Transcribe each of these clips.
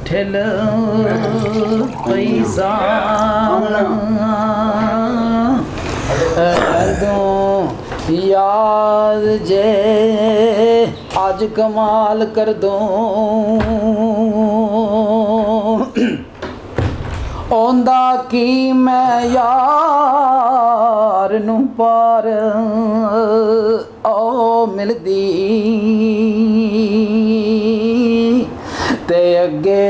ठिल पैसा कर दूं याद जे आज कमाल कर दूं औंदा की मैं यार नूं पार ओ मिलदी ते अगे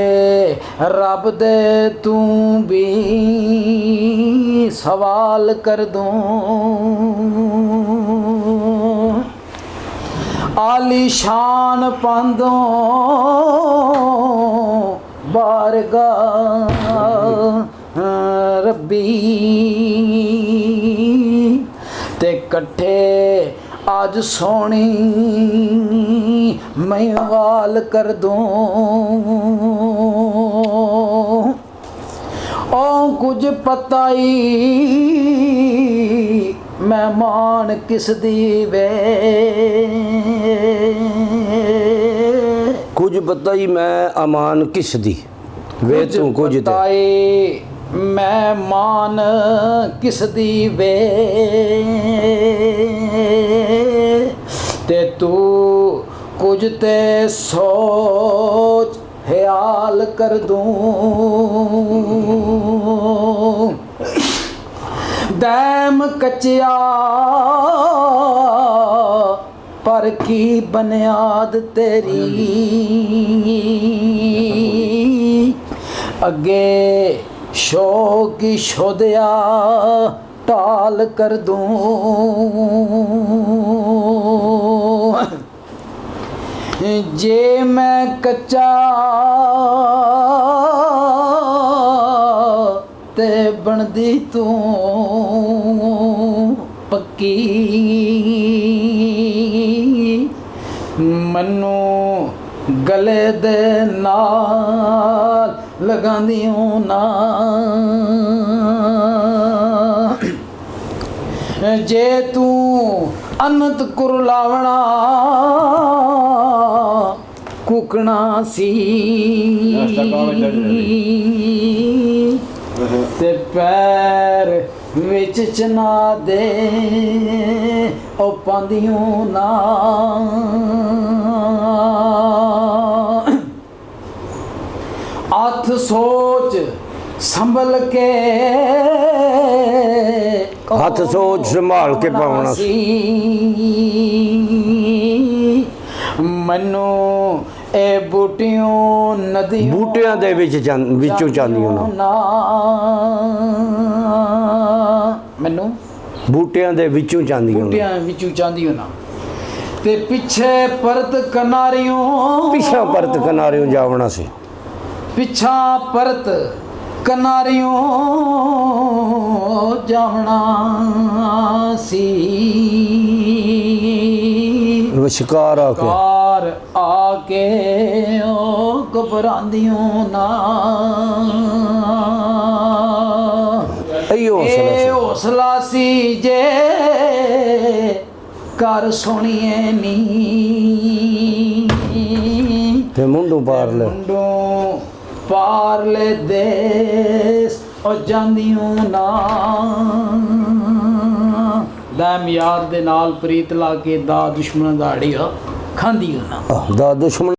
रब दे तू भी सवाल कर दूं आलीशान पांदों बारगाह रब्बी ते कट्ठे आज सोनी मैं वाल कर दूं ओ कुछ पता ही मेहमान किस दी वे कुछ पता ही मैं अमान किस दी वे तू कुछ बताए मेहमान किस दी वे ते तू कुछ ते सोच ख्याल कर दूं दैम कच्चिया पर की बुनियाद तेरी अगे शौक शोदया टाल कर दूं जे मैं कच्चा ते बनदी तू पक्की मन्नू गले दे नाल लगांदियों ना जे तू अनंत कुरलावना कुकना सी ते पैर विच चना दे ओ पांदियों ना हथ सोच संभल के हथ सोच संभाल के पावना मनु ए बूटियों नदी बूटियां दे विचों चांदियों ना मनु बूटियां दे विचों चांदियों बूटियां विचों चांदियों ना ते पिछे परत कनारियों पिछा परत कनारियों जावना से पिछा परत कनारियों जावना सी शिकार आके ओ घबरांदियों ना ए हौसला सी जे कर सोनिए नी ते मुंडू पार ले मुंडू पार ले देस ओ जांदियों ना दैम याद दे नाल प्रीत ला के दा दुश्मन दाड़ी खांदी ना दा दुश्मन